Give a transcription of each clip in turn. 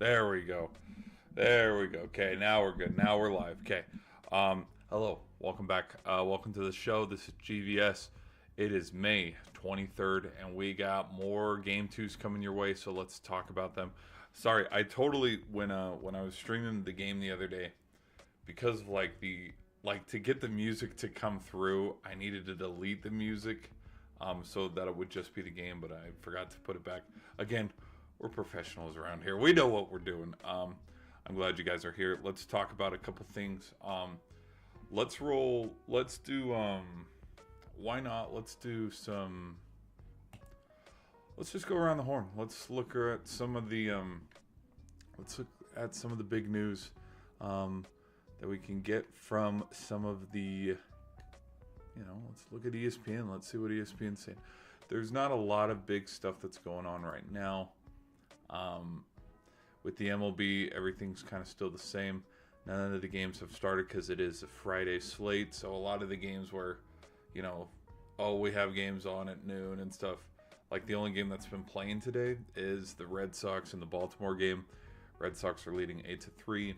There we go. There we go. Okay, now we're good. Now we're live. Okay. Hello. Welcome back. Welcome to the show. This is GVS. It is May 23rd, and we got more Game 2's coming your way, so let's talk about them. Sorry, I totally, when I was streaming the game the other day, because of to get the music to come through, I needed to delete the music so that it would just be the game, but I forgot to put it back. Again, we're professionals around here. We know what we're doing. I'm glad you guys are here. Let's talk about a couple things. Let's roll. Let's do. Why not? Let's do some. Let's just go around the horn. Let's look at some of the. Let's look at some of the big news that we can get from some of the. Let's look at ESPN. Let's see what ESPN's saying. There's not a lot of big stuff that's going on right now. With the MLB, everything's kind of still the same. None of the games have started because it is a Friday slate. So a lot of the games where, we have games on at noon and stuff. Like the only game that's been playing today is the Red Sox and the Baltimore game. Red Sox are leading 8-3.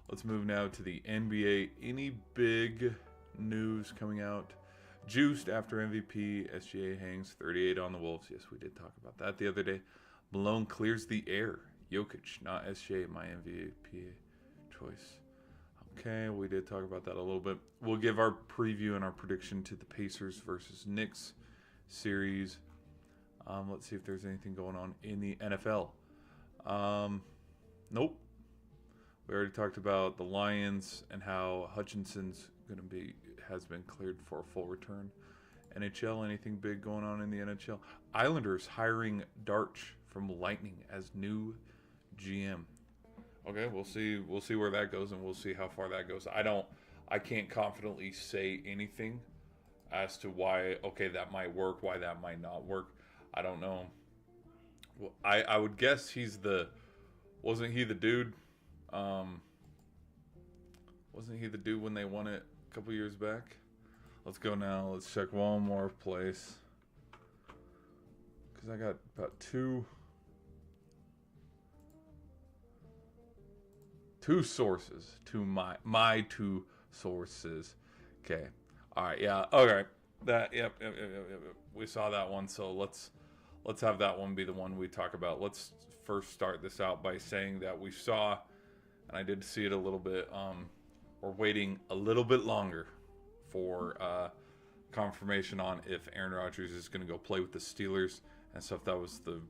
Let's move now to the NBA. Any big news coming out? Juiced after MVP. SGA hangs 38 on the Wolves. Yes, we did talk about that the other day. Malone clears the air. Jokic, not SGA, my MVP choice. Okay, we did talk about that a little bit. We'll give our preview and our prediction to the Pacers versus Knicks series. Let's see if there's anything going on in the NFL. Nope. We already talked about the Lions and how Hutchinson's has been cleared for a full return. NHL, anything big going on in the NHL? Islanders hiring Darch from Lightning as new GM. Okay, we'll see where that goes, and we'll see how far that goes. I can't confidently say anything as to why, that might work, why that might not work. I don't know. Well, I would guess wasn't he the dude? Wasn't he the dude when they won it a couple years back? Let's go now. Let's check one more place. Because I got about two sources. My two sources. Okay. All right. Yeah. Okay. Yep. We saw that one. So let's have that one be the one we talk about. Let's first start this out by saying that we saw, and I did see it a little bit. We're waiting a little bit longer for confirmation on if Aaron Rodgers is going to go play with the Steelers and stuff. That was the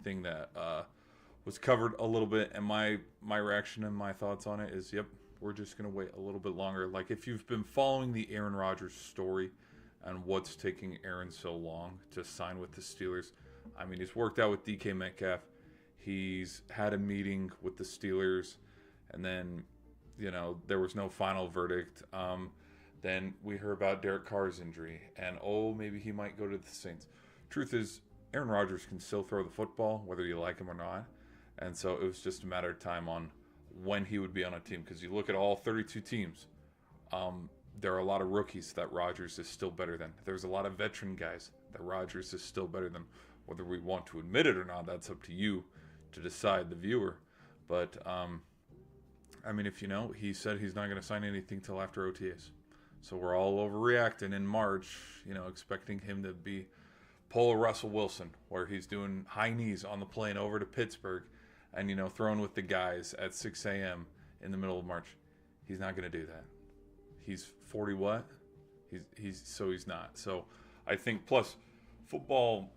thing that was covered a little bit, and my reaction and my thoughts on it is, yep, we're just going to wait a little bit longer. Like, if you've been following the Aaron Rodgers story and what's taking Aaron so long to sign with the Steelers, I mean, he's worked out with DK Metcalf. He's had a meeting with the Steelers, and then, there was no final verdict. Then we heard about Derek Carr's injury, and maybe he might go to the Saints. Truth is, Aaron Rodgers can still throw the football, whether you like him or not. And so it was just a matter of time on when he would be on a team. Because you look at all 32 teams, there are a lot of rookies that Rodgers is still better than. There's a lot of veteran guys that Rodgers is still better than. Whether we want to admit it or not, that's up to you to decide, the viewer. But, if he said he's not going to sign anything till after OTAs. So we're all overreacting in March, expecting him to pull a Russell Wilson, where he's doing high knees on the plane over to Pittsburgh and, throwing with the guys at 6 a.m. in the middle of March. He's not going to do that. He's 40 what? He's not. So I think, plus, football,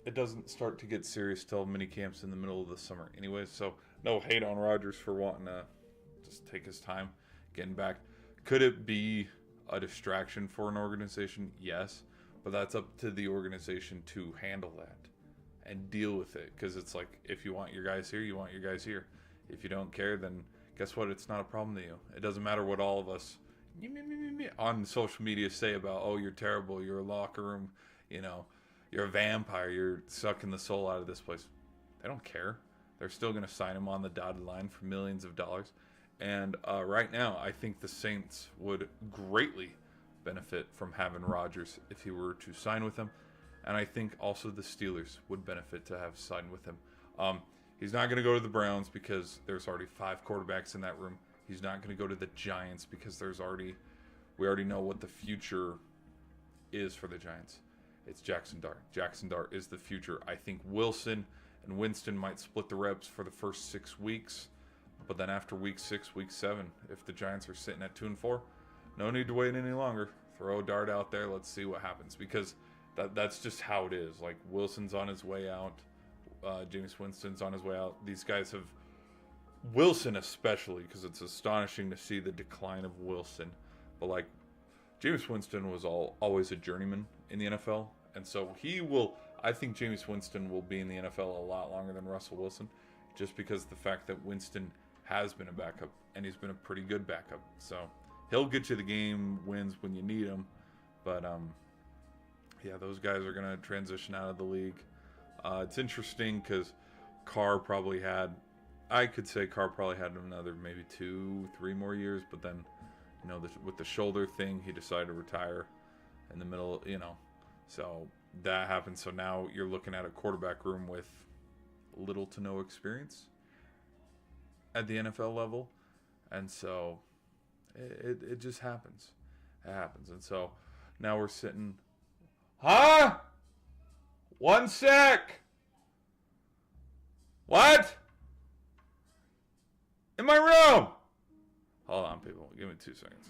it doesn't start to get serious till mini camps in the middle of the summer anyways. So no hate on Rodgers for wanting to just take his time getting back. Could it be a distraction for an organization? Yes. But that's up to the organization to handle that and deal with it. Because it's like, if you want your guys here, you want your guys here. If you don't care, then guess what? It's not a problem to you. It doesn't matter what all of us on social media say about, you're terrible, you're a locker room, you're a vampire, you're sucking the soul out of this place. They don't care. They're still going to sign him on the dotted line for millions of dollars. And right now, I think the Saints would greatly benefit from having Rodgers if he were to sign with them. And I think also the Steelers would benefit to have signed with him. He's not going to go to the Browns because there's already 5 quarterbacks in that room. He's not going to go to the Giants because we already know what the future is for the Giants. It's Jackson Dart. Jackson Dart is the future. I think Wilson and Winston might split the reps for the first 6 weeks, but then after week 6, week 7, if the Giants are sitting at 2-4, no need to wait any longer. Throw Dart out there. Let's see what happens, because that's just how it is. Like, Wilson's on his way out. Jameis Winston's on his way out. These guys have, Wilson especially, because it's astonishing to see the decline of Wilson. But like, Jameis Winston was always a journeyman in the NFL, and so I think Jameis Winston will be in the NFL a lot longer than Russell Wilson, just because of the fact that Winston has been a backup, and he's been a pretty good backup. So he'll get you the game wins when you need him. But yeah, those guys are going to transition out of the league. It's interesting because Carr probably had another maybe 2-3 more years, but then, you know, with the shoulder thing, he decided to retire in the middle, you know. So that happened. So now you're looking at a quarterback room with little to no experience at the NFL level. And so it just happens. It happens. And so now we're sitting, huh? 1 sec. What? In my room. Hold on, people. Give me 2 seconds.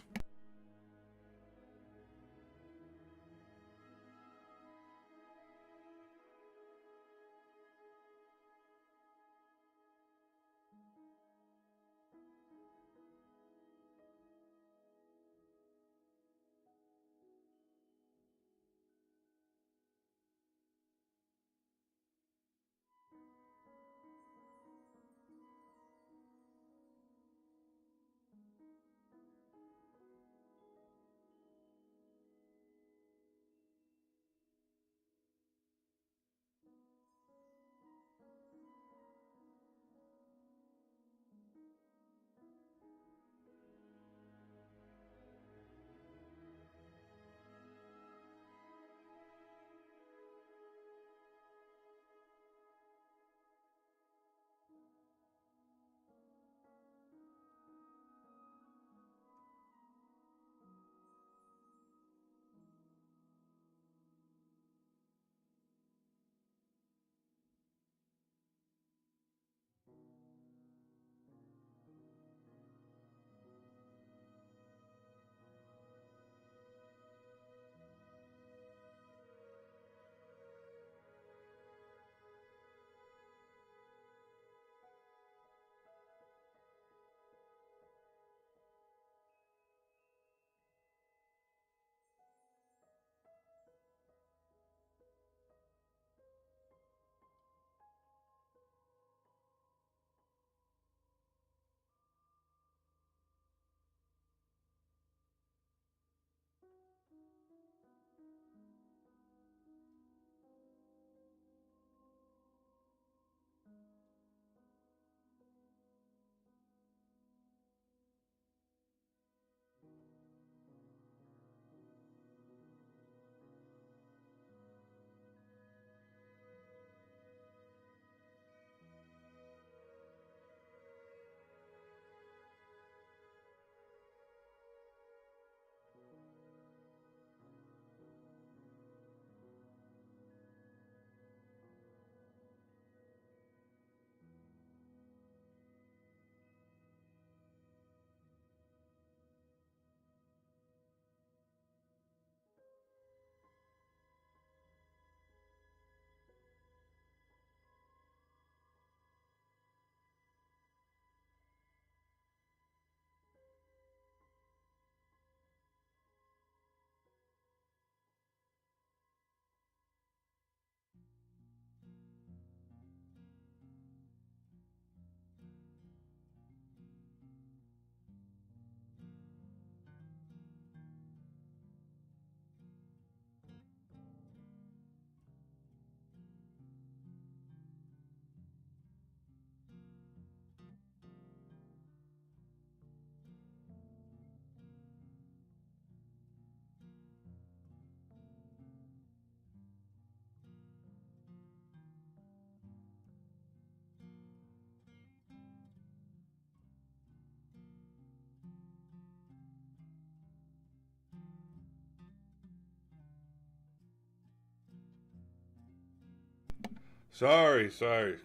Sorry.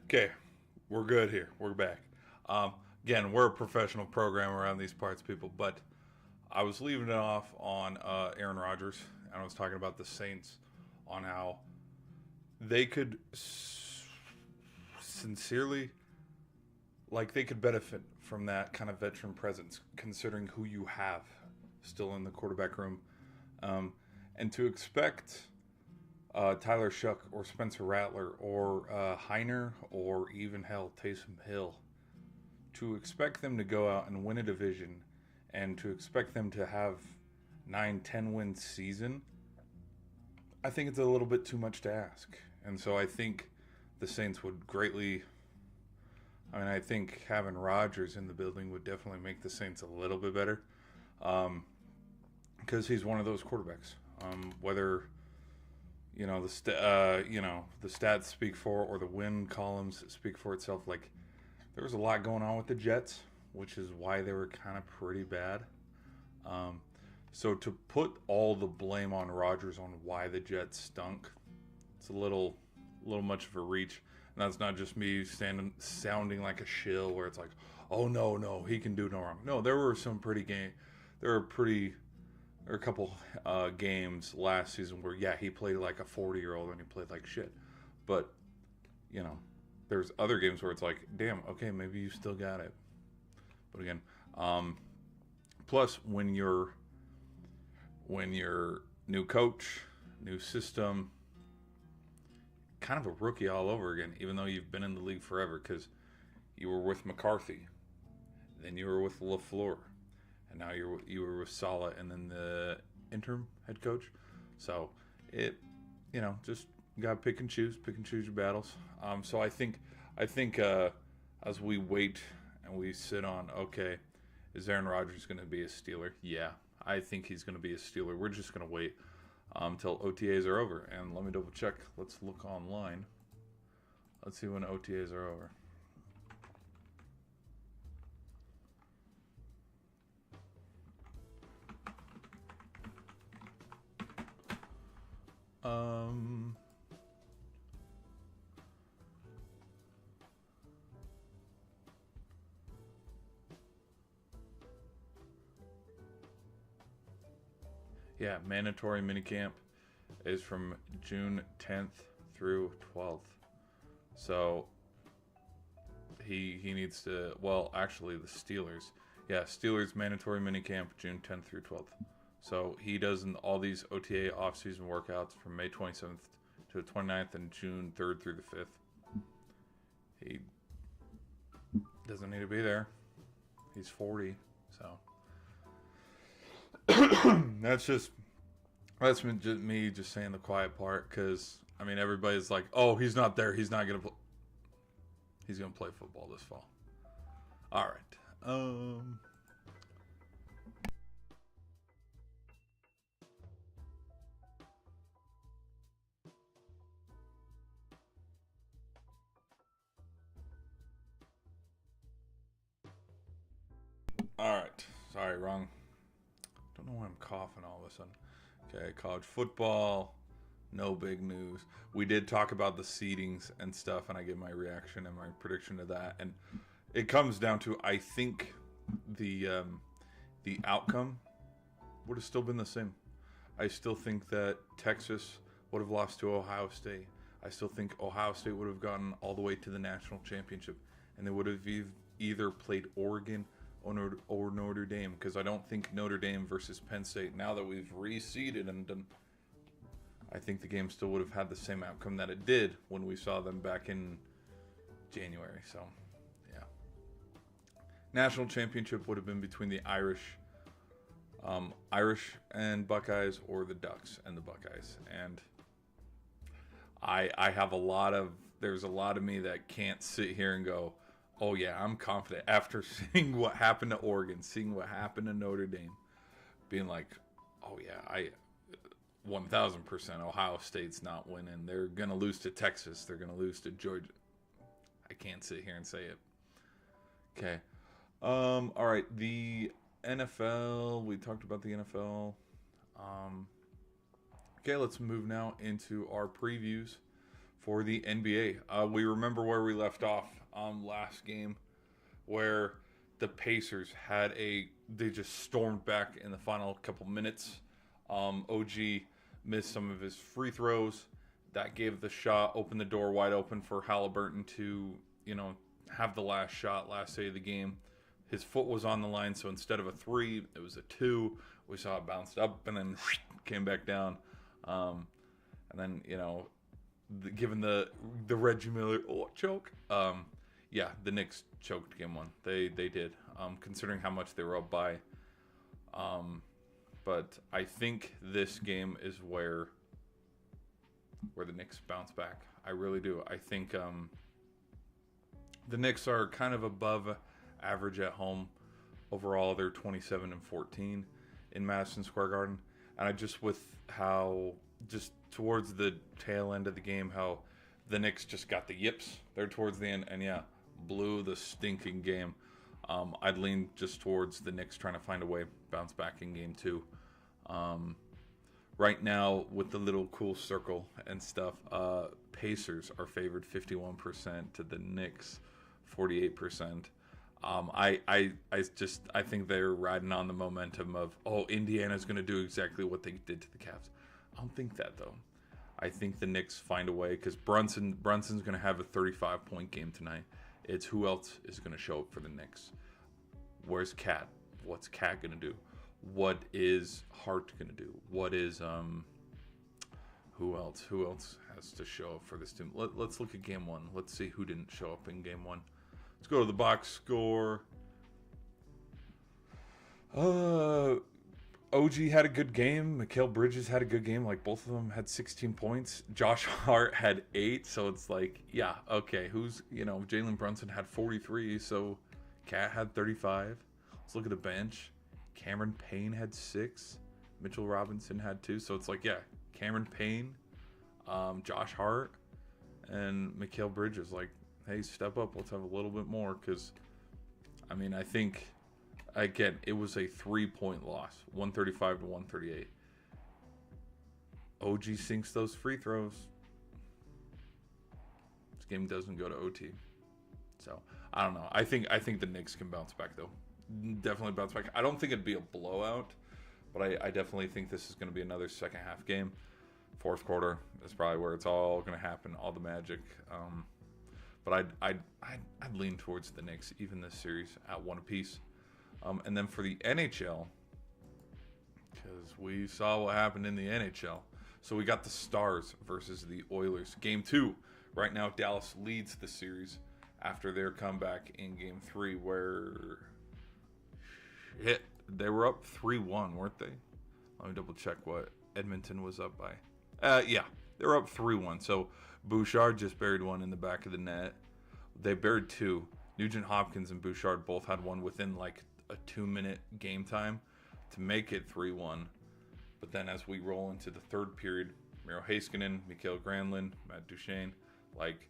Okay, we're good here. We're back. Again, we're a professional programmer around these parts, people. But I was leaving it off on Aaron Rodgers, and I was talking about the Saints on how they could sincerely, like, they could benefit from that kind of veteran presence, considering who you have still in the quarterback room, and to expect Tyler Shuck or Spencer Rattler or Heiner or even hell Taysom Hill, to expect them to go out and win a division and to expect them to have 9-10 win season, I think it's a little bit too much to ask. And so I think the Saints would greatly, I think having Rodgers in the building would definitely make the Saints a little bit better, because he's one of those quarterbacks. Whether the stats speak for or the win columns speak for itself. Like, there was a lot going on with the Jets, which is why they were kind of pretty bad. So to put all the blame on Rodgers on why the Jets stunk, it's a little much of a reach. And that's not just me sounding like a shill where it's like, oh no, he can do no wrong. No, there were some pretty there were a couple games last season where, yeah, he played like a 40-year-old and he played like shit. But, there's other games where it's like, damn, okay, maybe you still got it. But again, plus when you're new coach, new system, kind of a rookie all over again, even though you've been in the league forever, because you were with McCarthy, then you were with LaFleur, and now you were with Saleh, and then the interim head coach. So it, just gotta pick and choose your battles. So I think as we wait and we sit on, okay, is Aaron Rodgers going to be a Steeler? Yeah, I think he's going to be a Steeler. We're just going to wait until OTAs are over. And let me double check. Let's look online. Let's see when OTAs are over. Yeah, mandatory minicamp is from June 10th through 12th. So he needs to, well, actually the Steelers. Yeah, Steelers mandatory minicamp June 10th through 12th. So he does all these OTA off-season workouts from May 27th to the 29th and June 3rd through the 5th. He doesn't need to be there. He's 40, so that's me just saying the quiet part, because everybody's like, oh, he's not there, he's not gonna play. He's gonna play football this fall. All right. All right. Sorry, wrong. Don't know why I'm coughing all of a sudden. Okay, college football, no big news. We did talk about the seedings and stuff, and I give my reaction and my prediction to that. And it comes down to, I think the outcome would have still been the same. I still think that Texas would have lost to Ohio State. I still think Ohio State would have gotten all the way to the national championship, and they would have either played Oregon or Notre Dame, because I don't think Notre Dame versus Penn State, now that we've reseeded and done, I think the game still would have had the same outcome that it did when we saw them back in January. So, yeah. National championship would have been between the Irish and Buckeyes, or the Ducks and the Buckeyes. And I have there's a lot of me that can't sit here and go, oh yeah, I'm confident after seeing what happened to Oregon, seeing what happened to Notre Dame, being like, oh yeah, I 1,000% Ohio State's not winning. They're going to lose to Texas. They're going to lose to Georgia. I can't sit here and say it. Okay. All right. The NFL. We talked about the NFL. Okay, let's move now into our previews for the NBA. We remember where we left off last game, where the Pacers they just stormed back in the final couple minutes. OG missed some of his free throws. That gave the shot, opened the door wide open for Halliburton to, have the last shot, last day of the game. His foot was on the line, so instead of a 3, it was a 2. We saw it bounced up and then came back down. And then, given the Reggie Miller choke, the Knicks choked game 1. They did, considering how much they were up by. But I think this game is where the Knicks bounce back. I really do. I think the Knicks are kind of above average at home. Overall, they're 27-14 in Madison Square Garden. And I just towards the tail end of the game, how the Knicks just got the yips there towards the end and blew the stinking game. I'd lean just towards the Knicks trying to find a way bounce back in game 2. Right now, with the little cool circle and stuff, Pacers are favored 51% to the Knicks 48%. I think they're riding on the momentum of, Indiana's going to do exactly what they did to the Cavs. I don't think that, though. I think the Knicks find a way, because Brunson's going to have a 35-point game tonight. It's who else is going to show up for the Knicks. Where's Cat? What's Cat going to do? What is Hart going to do? What is who else? Who else has to show up for this team? Let's look at game 1. Let's see who didn't show up in game 1. Let's go to the box score. OG had a good game. Mikal Bridges had a good game. Like, both of them had 16 points. Josh Hart had 8. So it's like, okay. Jalen Brunson had 43. So Cat had 35. Let's look at the bench. Cameron Payne had 6. Mitchell Robinson had 2. So it's like, Cameron Payne, Josh Hart, and Mikal Bridges. Like, hey, step up. Let's have a little bit more. Because, I think, again, it was a 3-point loss, 135 to 138. OG sinks those free throws. This game doesn't go to OT. So, I don't know. I think the Knicks can bounce back, though. Definitely bounce back. I don't think it'd be a blowout, but I definitely think this is going to be another second half game. Fourth quarter is probably where it's all going to happen, all the magic. But I'd lean towards the Knicks, even this series, at 1 apiece. And then for the NHL, because we saw what happened in the NHL. So we got the Stars versus the Oilers. Game 2. Right now, Dallas leads the series after their comeback in Game 3, where they were up 3-1, weren't they? Let me double check what Edmonton was up by. They were up 3-1. So Bouchard just buried one in the back of the net. They buried 2. Nugent Hopkins and Bouchard both had one within like a 2-minute game time to make it 3-1. But then as we roll into the third period, Miro Heiskanen, Mikael Granlund, Matt Duchene, like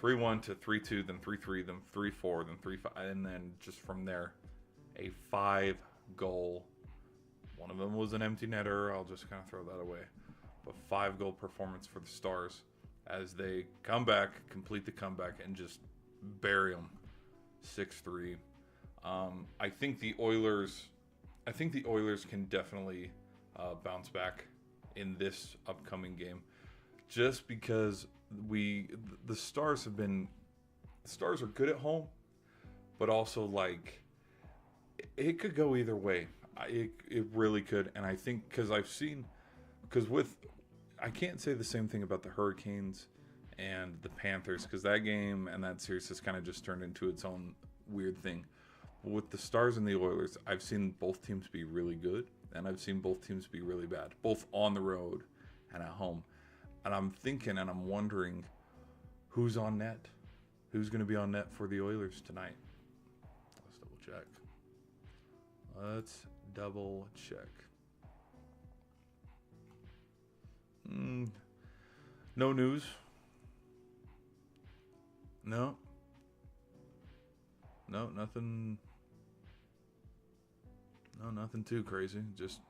3-1 to 3-2, then 3-3, then 3-4, then 3-5, and then just from there, a 5-goal. One of them was an empty netter. I'll just kind of throw that away. But 5-goal performance for the Stars as they come back, complete the comeback, and just bury them 6-3. I think the Oilers can definitely bounce back in this upcoming game, just because the Stars are good at home, but also like it could go either way. It really could, and I think I can't say the same thing about the Hurricanes and the Panthers, because that game and that series has kind of just turned into its own weird thing. But with the Stars and the Oilers, I've seen both teams be really good, and I've seen both teams be really bad, both on the road and at home. And I'm thinking and I'm wondering who's on net. Who's going to be on net for the Oilers tonight? Let's double check. No news. No, nothing. No, nothing too crazy. Just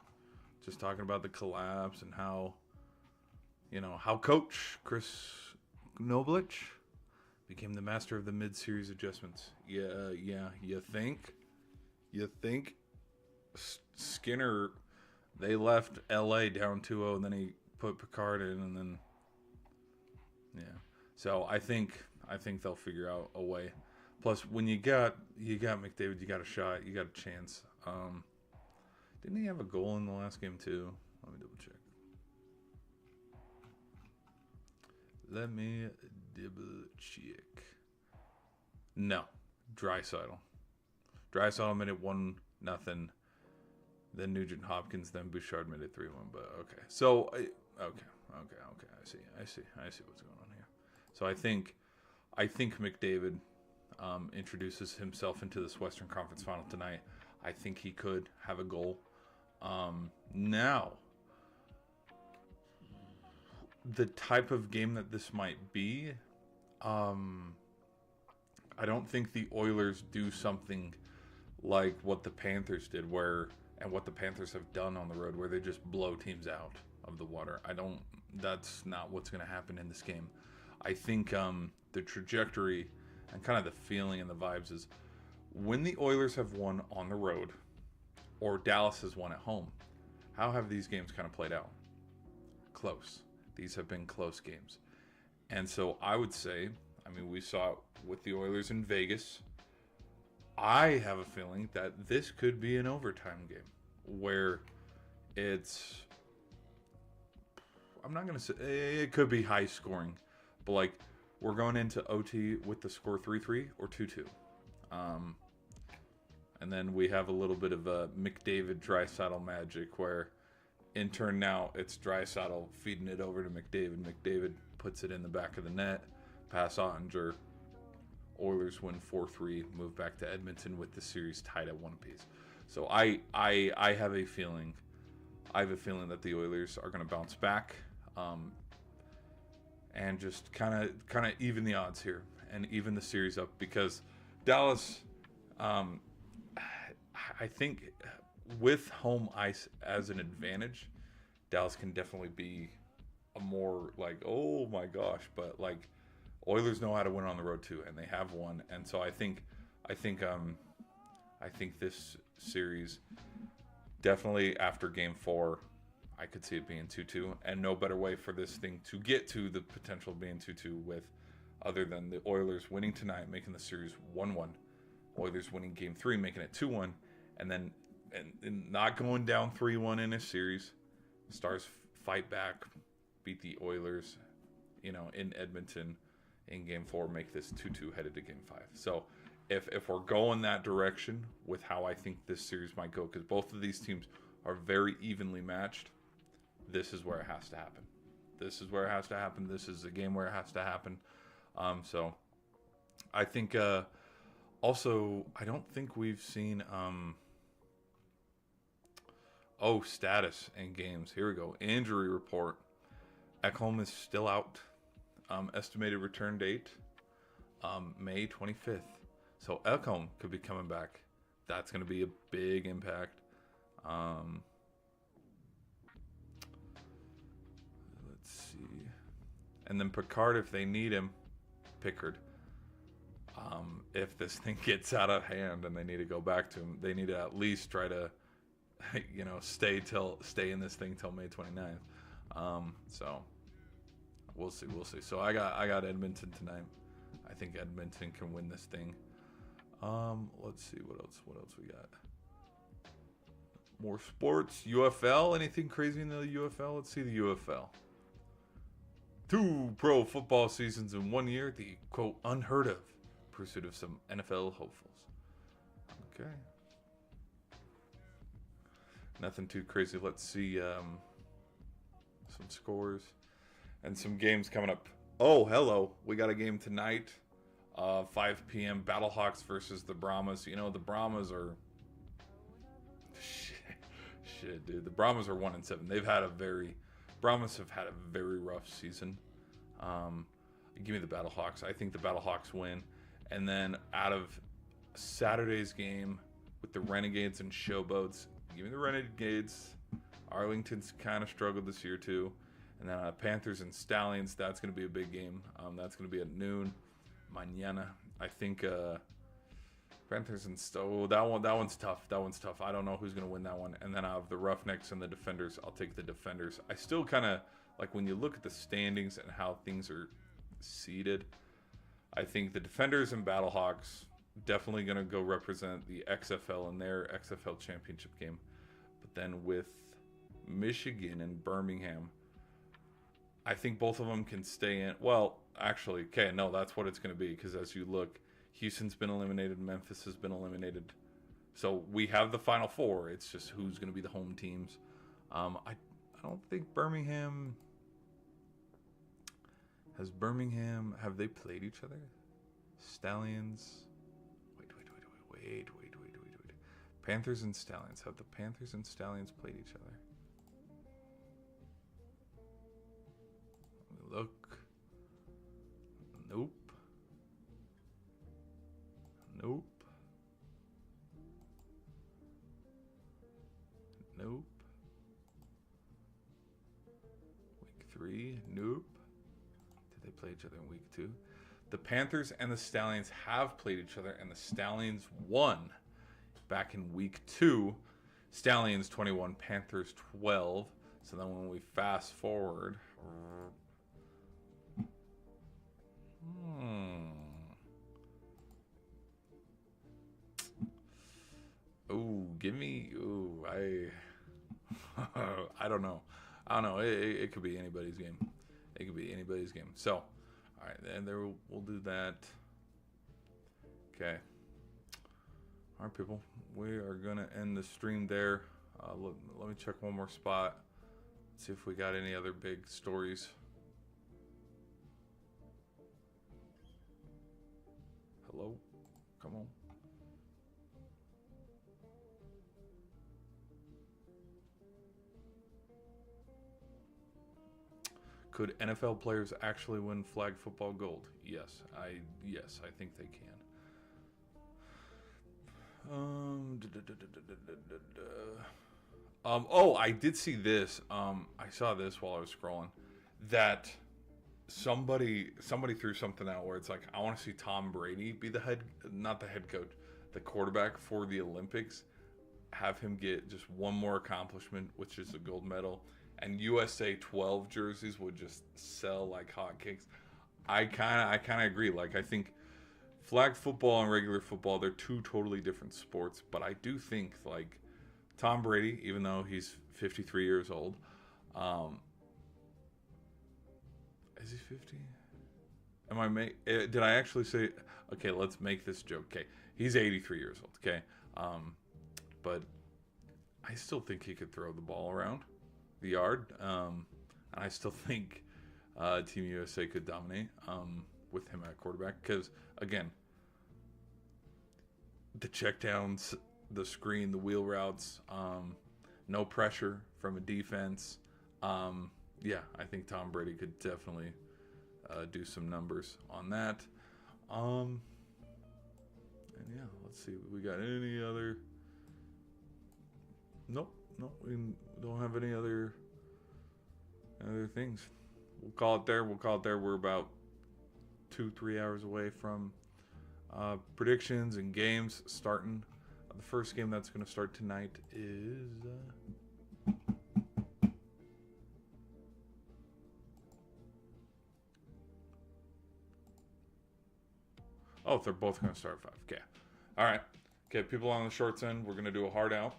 talking about the collapse and how, how Coach Chris Knoblich became the master of the mid-series adjustments. Yeah, you think? Skinner, they left L.A. down 2-0, and then he put Picard in, and then, yeah. So I think they'll figure out a way. Plus, when you got McDavid, you got a shot, you got a chance. Didn't he have a goal in the last game too? Let me double check. No, Draisaitl made it 1-0. Then Nugent Hopkins, then Bouchard made it 3-1. But okay, so okay. I see what's going on here. So I think McDavid introduces himself into this Western Conference Final tonight. I think he could have a goal. Now, the type of game that this might be, I don't think the Oilers do something like what the Panthers did, and what the Panthers have done on the road, where they just blow teams out of the water. That's not what's going to happen in this game. I think the trajectory and kind of the feeling and the vibes is when the Oilers have won on the road or Dallas has won at home, how have these games kind of played out? Close. These have been close games. And so I would say, we saw it with the Oilers in Vegas. I have a feeling that this could be an overtime game where it's, I'm not going to say, it could be high scoring, but like we're going into OT with the score 3-3 or 2-2. And then we have a little bit of a McDavid-Draisaitl magic where in turn now it's Draisaitl feeding it over to McDavid. McDavid puts it in the back of the net, pass Ottinger. Oilers win 4-3, move back to Edmonton with the series tied at 1 apiece. So I have a feeling that the Oilers are going to bounce back, and just kind of even the odds here and even the series up, because Dallas, I think with home ice as an advantage, Dallas can definitely be a more like, oh my gosh, but like Oilers know how to win on the road too, and they have won. And so I think this series, definitely after Game 4, I could see it being 2-2, and no better way for this thing to get to the potential of being 2-2 with other than the Oilers winning tonight, making the series 1-1. Oilers winning Game 3, making it 2-1, and then and not going down 3-1 in a series. Stars fight back, beat the Oilers, in Edmonton in Game 4, make this 2-2 headed to Game 5. So if we're going that direction with how I think this series might go, because both of these teams are very evenly matched, this is where it has to happen. This is where it has to happen. This is a game where it has to happen. So I think also I don't think we've seen status in games. Here we go. Injury report. Ekholm is still out. Estimated return date May 25th. So Ekholm could be coming back. That's going to be a big impact. Let's see. And then Picard, if they need him, Pickard. If this thing gets out of hand and they need to go back to him, they need to at least try to, stay in this thing till May 29th. So we'll see. So I got Edmonton tonight. I think Edmonton can win this thing. Let's see what else we got. More sports. UFL. Anything crazy in the UFL? Let's see the UFL. 2 pro football seasons in 1 year. The quote unheard of pursuit of some NFL hopefuls. Okay. Nothing too crazy. Let's see some scores and some games coming up. Oh, hello. We got a game tonight. 5 p.m. Battlehawks versus the Brahmas. The Brahmas are shit, dude. The Brahmas are 1-7. Brahmas have had a very rough season. Give me the Battlehawks. I think the Battlehawks win. And then out of Saturday's game with the Renegades and Showboats, give me the Renegades. Arlington's kind of struggled this year too. And then Panthers and Stallions, that's going to be a big game. That's going to be at noon. Mañana. I think Panthers and that one's tough. That one's tough. I don't know who's going to win that one. And then I have the Roughnecks and the Defenders. I'll take the Defenders. I still kind of, like when you look at the standings and how things are seeded, I think the Defenders and Battlehawks definitely going to go represent the XFL in their XFL championship game. But then with Michigan and Birmingham, I think both of them can stay in. Well, actually, okay, no, that's what it's going to be, because as you look, Houston's been eliminated, Memphis has been eliminated. So we have the Final Four. It's just who's going to be the home teams. I don't think Birmingham... Have they played each other? Stallions... Wait. Panthers and Stallions. Have the Panthers and Stallions played each other? Let me look. Nope. Week 3. Nope. Did they play each other in week 2? The Panthers and the Stallions have played each other, and the Stallions won back in week 2. Stallions 21, Panthers 12. So then when we fast forward... I don't know. It could be anybody's game. So, all right, then we'll do that. Okay. All right, people. We are gonna end the stream there. Let me check one more spot. See if we got any other big stories. Hello? Come on. Could NFL players actually win flag football gold? Yes, I think they can. I did see this. I saw this while I was scrolling. That somebody threw something out where it's like, I want to see Tom Brady be the quarterback for the Olympics. Have him get just one more accomplishment, which is a gold medal. And USA 12 jerseys would just sell like hotcakes. I kind of agree. Like, I think flag football and regular football, they're two totally different sports. But I do think, like, Tom Brady, even though he's 53 years old, is he 50? Did I actually say? Okay, let's make this joke. Okay, he's 83 years old. Okay, but I still think he could throw the ball around the yard. And I still think Team USA could dominate with him at quarterback. Because, again, the checkdowns, the screen, the wheel routes, no pressure from a defense. Yeah, I think Tom Brady could definitely do some numbers on that. And yeah, let's see. We got any other... Nope, we don't have any other things. We'll call it there. We're about 2-3 hours away from predictions and games starting. The first game that's going to start tonight is... they're both going to start at 5. Okay. All right. Okay, people on the shorts end, we're going to do a hard out.